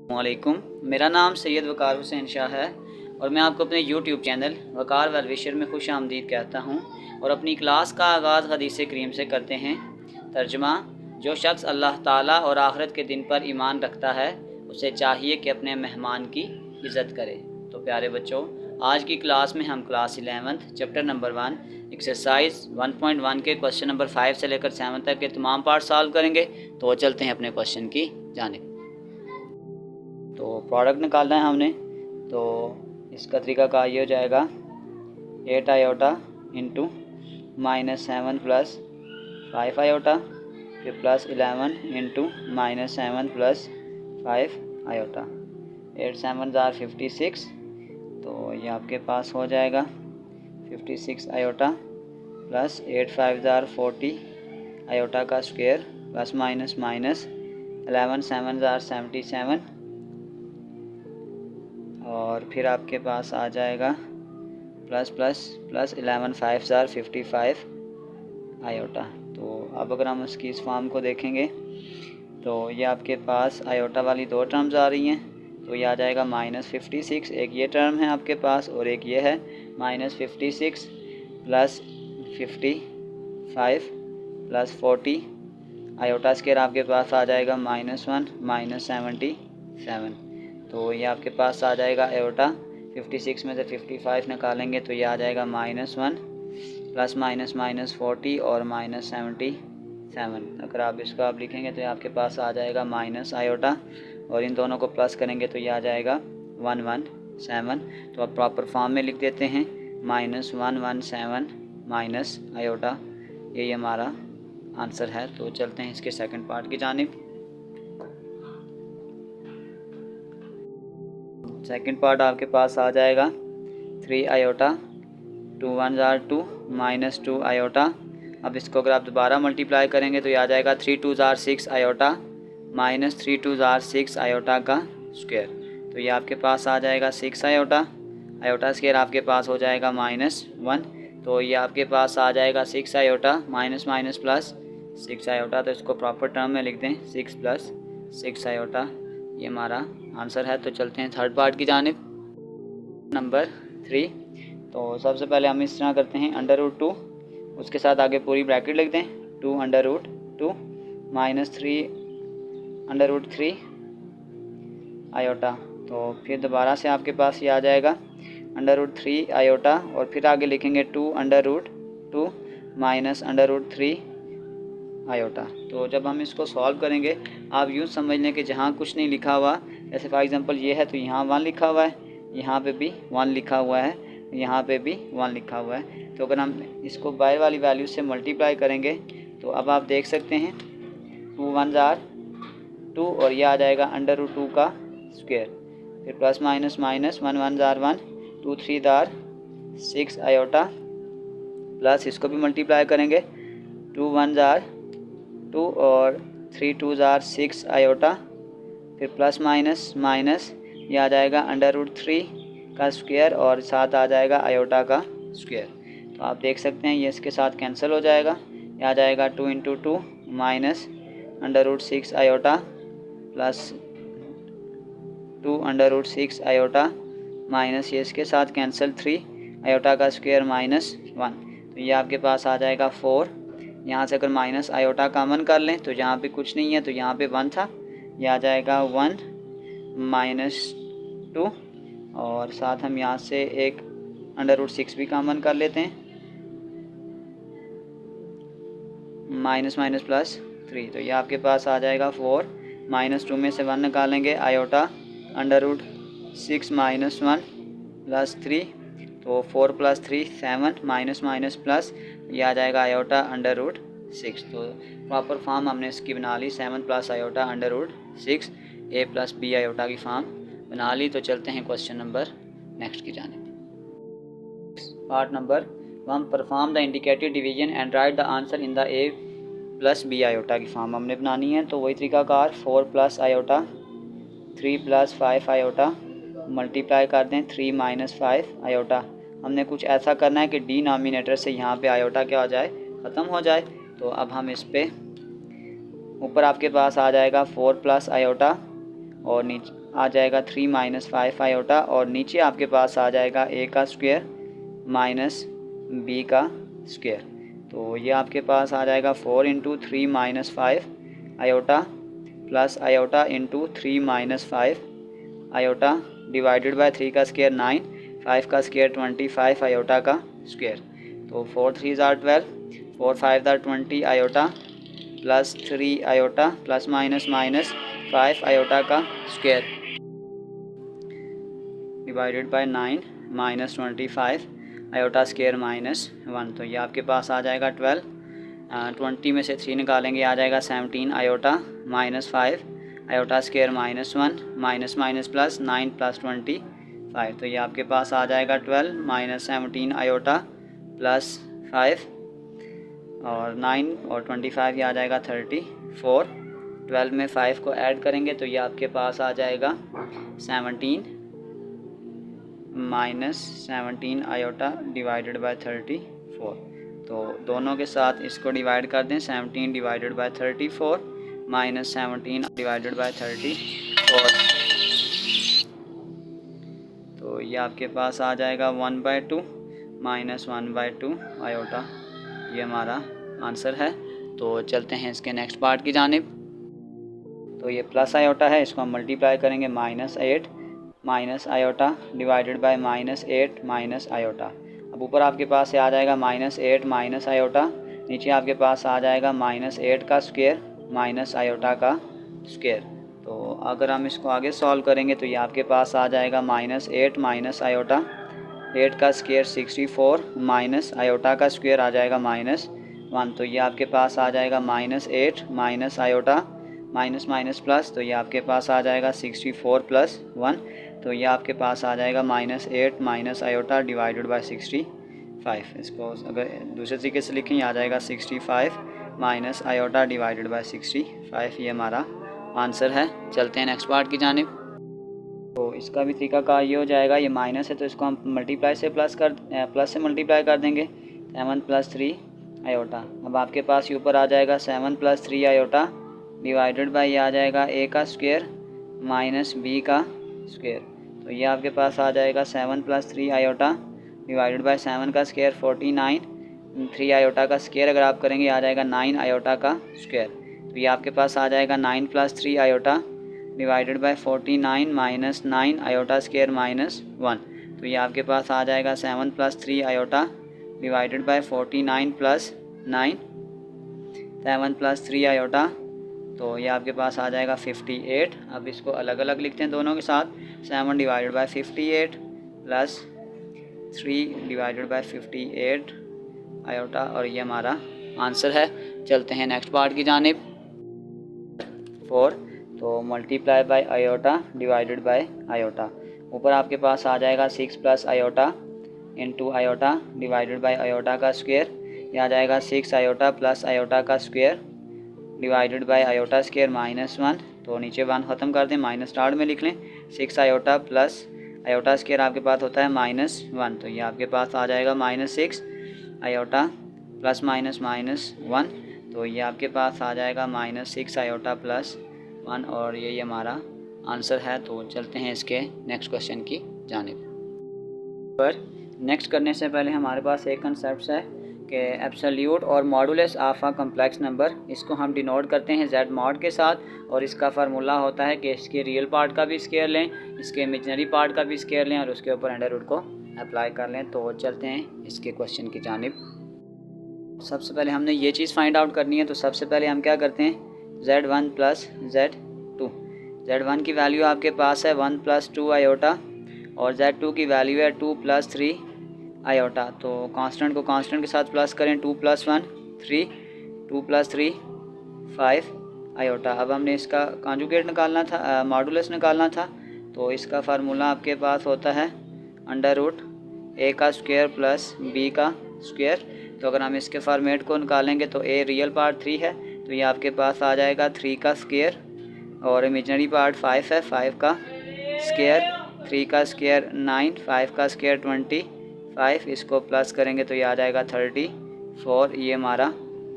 वालेकुम, मेरा नाम सैयद वकार हुसैन शाह है और मैं आपको अपने यूट्यूब चैनल वकार वेलविशर में खुश आमदीद कहता हूँ। और अपनी क्लास का आगाज़ हदीस करीम से करते हैं। तर्जुमा: जो शख्स अल्लाह ताला और आखिरत के दिन पर ईमान रखता है उसे चाहिए कि अपने मेहमान की इज़्ज़त करे। तो प्यारे बच्चों, आज की क्लास में हम क्लास 11 चैप्टर नंबर 1 एक्सरसाइज 1.1 के क्वेश्चन नंबर 5 से लेकर 7 तक के तमाम पार्ट सॉल्व करेंगे। तो चलते हैं अपने क्वेश्चन की जानिब। तो प्रोडक्ट निकालना है हमने, तो इसका तरीका ये हो जाएगा 8 आयोटा इंटू -7 प्लस 5 आयोटा, फिर प्लस 11 इंटू -7 प्लस 5 आयोटा। 8 7 ज़ार 56, तो ये आपके पास हो जाएगा 56 आयोटा प्लस 8 5 ज़ार 40 आयोटा का स्क्वायर प्लस माइनस 11 7 ज़ार 77, और फिर आपके पास आ जाएगा प्लस प्लस प्लस 11 5 ज़ार 55 आयोटा। तो अब अगर हम इसकी इस फॉर्म को देखेंगे तो ये आपके पास आयोटा वाली दो टर्म्स आ रही हैं, तो ये आ जाएगा -56। एक ये टर्म है आपके पास और एक ये है -56 प्लस 55 प्लस 40 आयोटा स्क्वायर आपके पास आ जाएगा -1 -77। तो ये आपके पास आ जाएगा आयोटा 56 में से 55 निकालेंगे तो ये आ जाएगा -1 प्लस माइनस 40 और -77। अगर आप इसको आप लिखेंगे तो ये आपके पास आ जाएगा माइनस आयोटा और इन दोनों को प्लस करेंगे तो ये आ जाएगा 117। तो अब प्रॉपर फॉर्म में लिख देते हैं -117 माइनस आयोटा, यही हमारा आंसर है। तो चलते हैं इसके सेकंड पार्ट की जानिब। सेकंड पार्ट आपके पास आ जाएगा 3 आयोटा 2 1 ज़ार 2 -2 आयोटा। अब इसको अगर आप दोबारा मल्टीप्लाई करेंगे तो ये आ जाएगा 3 2 ज़ार 6 आयोटा -3 2 ज़ार 6 आयोटा का स्क्वायर। तो ये आपके पास आ जाएगा 6 आयोटा, आयोटा स्क्वायर आपके पास हो जाएगा -1। तो ये आपके पास आ जाएगा 6 iota minus minus plus 6 iota. तो इसको प्रॉपर टर्म में लिख दें 6 प्लस 6 आयोटा, ये हमारा आंसर है। तो चलते हैं थर्ड पार्ट की जानिब, नंबर 3। तो सबसे पहले हम इस तरह करते हैं √2, उसके साथ आगे पूरी ब्रैकेट लिख दें 2 √2 -3 √3 आयोटा। तो फिर दोबारा से आपके पास ये आ जाएगा √3 आयोटा और फिर आगे लिखेंगे 2 √2 -√3 आयोटा। तो जब हम इसको सॉल्व करेंगे आप यूँ समझ लें कि जहाँ कुछ नहीं लिखा हुआ, जैसे फॉर एग्जांपल ये है तो यहाँ 1 लिखा हुआ है, यहाँ पे भी 1 लिखा हुआ है, यहाँ पे भी 1 लिखा हुआ है। तो अगर हम इसको बाहर वाली वैल्यू से मल्टीप्लाई करेंगे तो अब आप देख सकते हैं 2 1 ज़ार 2 और ये आ जाएगा √2 का स्क्वायर, फिर प्लस माइनस 1 1 ज़ार 1 2 3 ज़ार 6 आयोटा, प्लस इसको भी मल्टीप्लाई करेंगे 2 1 ज़ार 2 और 3 2 ज़ार 6 आयोटा, फिर प्लस माइनस ये आ जाएगा √3 का स्क्वायर और साथ आ जाएगा आयोटा का स्क्वायर। तो आप देख सकते हैं ये इसके साथ कैंसिल हो जाएगा, ये आ जाएगा 2 × 2 minus √6 iota plus 2 √6 iota minus ये इसके साथ कैंसिल 3 आयोटा का स्क्वायर -1। तो ये आपके पास आ जाएगा 4। यहाँ से अगर माइनस आयोटा कॉमन कर लें तो यहाँ पे कुछ नहीं है, तो यहाँ पे 1 था, ये आ जाएगा 1 -2 और साथ हम यहाँ से एक √6 भी कॉमन कर लेते हैं, माइनस माइनस प्लस 3। तो ये आपके पास आ जाएगा 4, -2 में से 1 निकालेंगे आयोटा √6 -1 प्लस 3, तो 4 प्लस 3 7 माइनस माइनस प्लस ये आ जाएगा आयोटा √6। तो प्रॉपर फॉर्म हमने इसकी बना ली 7 plus iota √6 a plus b iota की फॉर्म बना ली। तो चलते हैं क्वेश्चन नंबर नेक्स्ट की जानिब। Part number 1, perform the indicated division and right the answer in the a plus b iota की फॉर्म हमने बनानी है। तो वही तरीकाकार 4 plus iota 3 plus 5 iota multiply कर दें 3 माइनस 5 आयोटा। हमने कुछ ऐसा करना है कि डिनोमिनेटर से यहाँ पे आयोटा क्या हो जाए, ख़त्म हो जाए। तो अब हम इस पे ऊपर आपके पास आ जाएगा 4 प्लस आयोटा और नीचे आ जाएगा 3 माइनस 5 आयोटा, और नीचे आपके पास आ जाएगा ए का स्क्वायर माइनस बी का स्क्वायर। तो ये आपके पास आ जाएगा 4 into 3 minus 5 iota plus iota into 3 minus 5 iota divided bye 3 का स्क्वायर 9, 5 का स्क्वायर 25 आयोटा का स्क्वायर। तो 4 3 ज़ार 12, 4 5 ज़ार 20 iota plus 3 iota plus minus minus 5 iota का square divided by 9 minus 25 iota square minus 1। तो ये आपके पास आ जाएगा 12, 20 में से 3 निकालेंगे आ जाएगा 17 iota minus 5 iota square minus 1 minus minus plus 9 plus 25। तो ये आपके पास आ जाएगा 12 माइनस 17 आयोटा प्लस 5 और 9 और 25 ये आ जाएगा 34। 12 में 5 को ऐड करेंगे तो ये आपके पास आ जाएगा 17 माइनस 17 आयोटा डिवाइडेड बाय 34। तो दोनों के साथ इसको डिवाइड कर दें, 17 divided by 34 minus 17 divided by 34। तो ये आपके पास आ जाएगा 1/2 माइनस 1/2 आयोटा। ये हमारा आंसर है। तो चलते हैं इसके नेक्स्ट पार्ट की जानिब। तो ये प्लस आयोटा है, इसको हम मल्टीप्लाई करेंगे -8 minus iota divided bye -8 minus iota. अब ऊपर आपके पास ये आ जाएगा -8 माइनस आयोटा, नीचे आपके पास आ जाएगा -8 का स्क्वायर माइनस आयोटा का स्क्वायर। तो अगर हम इसको आगे सॉल्व करेंगे तो ये आपके पास आ जाएगा -8 माइनस आयोटा, 8 का स्क्वायर 64 माइनस आयोटा का स्क्वायर आ जाएगा -1। तो ये आपके पास आ जाएगा -8 minus iota minus minus plus, तो ये आपके पास आ जाएगा 64 प्लस 1। तो ये आपके पास आ जाएगा -8 माइनस आयोटा डिवाइडेड बाय 65। इसको अगर दूसरे तरीके से लिखें आ जाएगा 65 माइनस आयोटा डिवाइडेड बाय 65। ये हमारा आंसर है। चलते हैं नेक्स्ट पार्ट की जानिब। तो इसका भी तरीका का ये हो जाएगा, ये माइनस है तो इसको हम मल्टीप्लाई से प्लस से मल्टीप्लाई कर देंगे, 7 + 3 आयोटा। अब आपके पास ये ऊपर आ जाएगा 7 + 3 आयोटा डिवाइडेड बाय ये आ जाएगा ए का स्क्वायर माइनस बी का स्क्वायर। तो ये आपके पास आ जाएगा 7 + 3 आयोटा डिवाइडेड बाय 7 का स्क्वायर 49, 3 आयोटा का स्क्वायर अगर आप करेंगे आ जाएगा 9 आयोटा का स्क्वायर। तो ये आपके पास आ जाएगा 9 + 3 iota divided bye 49 minus 9 iota square minus 1। तो ये आपके पास आ जाएगा 7 + 3 आयोटा डिवाइडेड बाय 49 + 9, 7 + 3 आयोटा। तो ये आपके पास आ जाएगा 58। अब इसको अलग अलग लिखते हैं दोनों के साथ, 7 divided by 58 plus 3 divided by 58 iota, और ये हमारा आंसर है। चलते हैं नेक्स्ट पार्ट की जानिब। 4, तो multiply by iota divided bye iota. ऊपर आपके पास आ जाएगा 6 plus iota into iota divided bye iota का स्क्वायर। यह आ जाएगा 6 आयोटा प्लस आयोटा का square divided bye iota square minus 1। तो नीचे 1 ख़त्म कर दें, माइनस स्टार्ट में लिख लें। 6 आयोटा प्लस आयोटा स्क्वायर आपके पास होता है -1। तो ये आपके पास आ जाएगा -6 आयोटा प्लस माइनस -1। तो ये आपके पास आ जाएगा -6 आयोटा प्लस 1, और ये हमारा आंसर है। तो चलते हैं इसके नेक्स्ट क्वेश्चन की जानिब। पर नेक्स्ट करने से पहले हमारे पास एक कंसेप्ट है कि एब्सोल्यूट और modulus of a complex number, इसको हम डिनोट करते हैं z मॉड के साथ, और इसका फार्मूला होता है कि इसके रियल पार्ट का भी स्क्वायर लें, इसके इमेजिनरी पार्ट का भी स्क्वायर लें और उसके ऊपर अंडर रूट को अप्लाई कर लें। तो चलते हैं इसके क्वेश्चन की जानिब। सबसे पहले हमने ये चीज़ फाइंड आउट करनी है। तो सबसे पहले हम क्या करते हैं, z1 + z2। z1 की वैल्यू आपके पास है 1 + 2 आयोटा, और z2 की वैल्यू है 2 + 3 आयोटा। तो कांस्टेंट को कांस्टेंट के साथ प्लस करें, 2 + 1 3, 2 + 3 5 आयोटा। अब हमने इसका कॉन्जुगेट निकालना था, मॉडुलस निकालना था। तो इसका फार्मूला आपके पास होता है √a का स्क्वायर प्लस b का स्क्वायर। तो अगर हम इसके फॉर्मेट को निकालेंगे तो a रियल पार्ट 3 है, तो ये आपके पास आ जाएगा 3 का स्क्वायर, और इमेजिनरी पार्ट 5 है, 5 का स्क्वायर, 3 का स्क्वायर 9, 5 का स्क्वायर 25। इसको प्लस करेंगे तो ये आ जाएगा 34। ये हमारा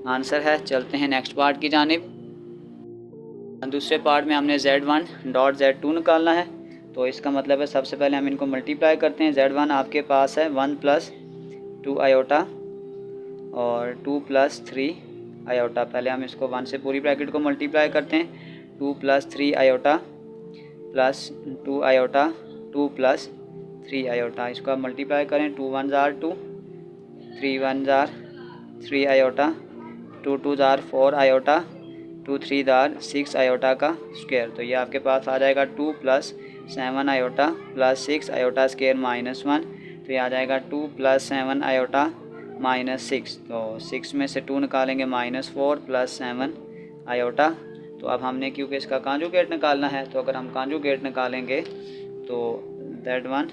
आंसर है। चलते हैं नेक्स्ट पार्ट की जानिब। दूसरे पार्ट में हमने Z1 डॉट Z2 निकालना है। तो इसका मतलब है सबसे पहले हम इनको मल्टीप्लाई करते हैं। Z1 आपके पास है 1 प्लस 2 आयोटा और 2 प्लस 3 आयोटा। पहले हम इसको 1 से पूरी ब्रैकेट को मल्टीप्लाई करते हैं। 2 plus 3 iota plus 2 iota 2 plus 3 iota. इसको आप मल्टीप्लाई करें। 2 1 जार 2, 3 1 जार 3 आयोटा, 2 2 जार 4 आयोटा, 2 3 दार 6 आयोटा का स्क्वायर। तो ये आपके पास आ जाएगा 2 plus 7 iota plus 6 iota square minus 1। तो ये आ जाएगा 2 प्लस 7 आयोटा माइनस 6। तो 6 में से 2 निकालेंगे -4 प्लस 7 आयोटा। तो अब हमने क्योंकि इसका कॉन्जुगेट निकालना है, तो अगर हम कॉन्जुगेट निकालेंगे तो Z1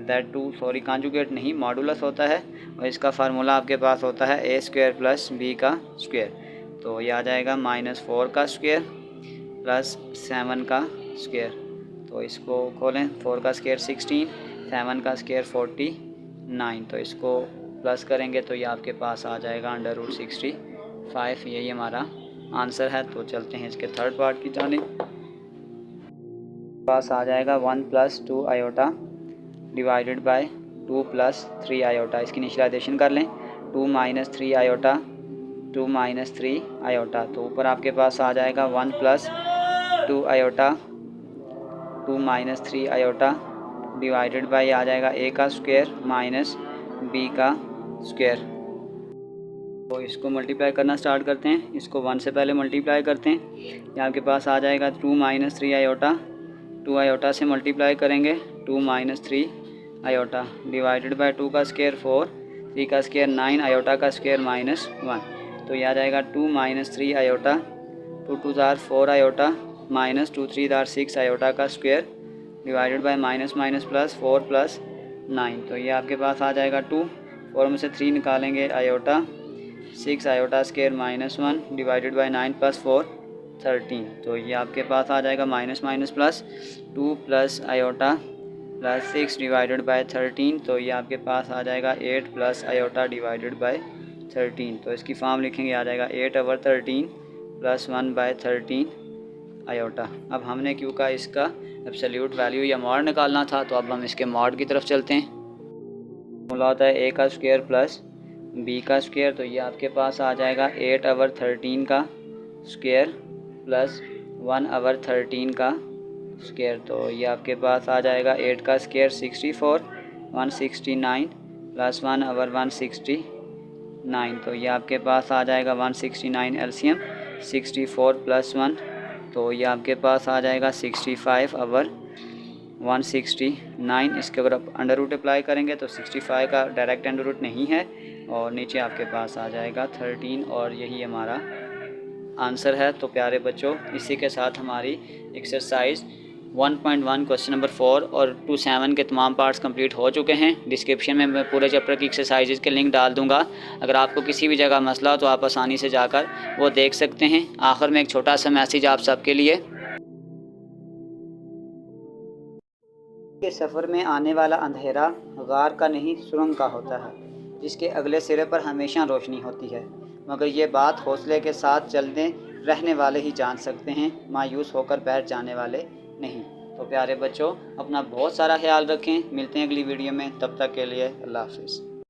Z2 सॉरी कॉन्जुगेट नहीं मॉडुलस होता है, और इसका फार्मूला आपके पास होता है a स्क्वायर प्लस b का स्क्वायर। तो ये आ जाएगा -4 का स्क्वायर प्लस 7 का स्क्वायर। तो इसको खोलें, 4 का स्क्वायर 16, 7 का स्क्वायर 49। तो इसको प्लस करेंगे तो ये आपके पास आ जाएगा √65। यही हमारा आंसर है। तो चलते हैं इसके थर्ड पार्ट की जानिब। पास आ जाएगा 1 plus 2 iota divided bye 2 plus 3 iota. इसकी इनिशियलाइजेशन कर लें। 2 माइनस 3 आयोटा, 2 माइनस 3 आयोटा। तो ऊपर आपके पास आ जाएगा 1 plus 2 iota 2 minus 3 iota divided by आ जाएगा a का स्क्वायर माइनस b का स्क्वायर। तो इसको मल्टीप्लाई करना स्टार्ट करते हैं। इसको 1 से पहले मल्टीप्लाई करते हैं। ये आपके पास आ जाएगा 2 माइनस 3 आयोटा, 2 आयोटा से मल्टीप्लाई करेंगे 2 माइनस 3 आयोटा डिवाइडेड बाय 2 का स्क्वायर 4, 3 का स्क्वायर 9 आयोटा का स्क्वायर -1। तो ये आ जाएगा 2 माइनस 3 आयोटा, 2 2 जार 4 आयोटा माइनस 2 3 जार 6 आयोटा का square divided by minus minus plus 4 plus 9। तो ये आपके पास आ जाएगा 2, 4 में से 3 निकालेंगे iota 6 iota square -1 divided by 9 plus 4 13। तो ये आपके पास आ जाएगा minus minus plus 2 plus iota plus 6 divided by 13। तो ये आपके पास आ जाएगा 8 प्लस आयोटा डिवाइडेड बाय 13। तो इसकी फॉर्म लिखेंगे, आ जाएगा 8/13 प्लस 1/13 आयोटा। अब हमने क्यों का इसका एब्सोल्यूट वैल्यू या मॉड निकालना था, तो अब हम इसके मॉड की तरफ चलते हैं। फॉर्मूला होता है a का स्क्वायर प्लस b का स्क्वायर। तो ये आपके पास आ जाएगा 8/13 का स्क्वायर प्लस 1/13 का स्क्वायर। तो ये आपके पास आ जाएगा 8 का स्क्वायर 64, 169 प्लस 1/169। तो ये आपके पास आ जाएगा 169 एलसीएम 64 प्लस 1। तो ये आपके पास आ जाएगा 65/169। इसके अगर आप अंडर रूट अप्लाई करेंगे तो 65 का डायरेक्ट अंडर रूट नहीं है, और नीचे आपके पास आ जाएगा 13, और यही हमारा आंसर है। तो प्यारे बच्चों, इसी के साथ हमारी एक्सरसाइज 1.1 क्वेश्चन नंबर 4 और 2 7 के तमाम पार्ट्स कंप्लीट हो चुके हैं। डिस्क्रिप्शन में मैं पूरे चैप्टर की एक्सरसाइजेज के लिंक डाल दूंगा। अगर आपको किसी भी जगह मसला हो तो आप आसानी से जाकर वो देख सकते हैं। आखिर में एक छोटा सा मैसेज आप सबके लिए। के सफ़र में आने वाला अंधेरा गार का नहीं सुरंग का होता है, जिसके अगले सिरे पर हमेशा रोशनी होती है, मगर ये बात हौसले के साथ चलने रहने वाले ही जान सकते हैं, मायूस होकर बैठ जाने वाले नहीं। तो प्यारे बच्चों, अपना बहुत सारा ख्याल रखें। मिलते हैं अगली वीडियो में, तब तक के लिए अल्लाह हाफिज़।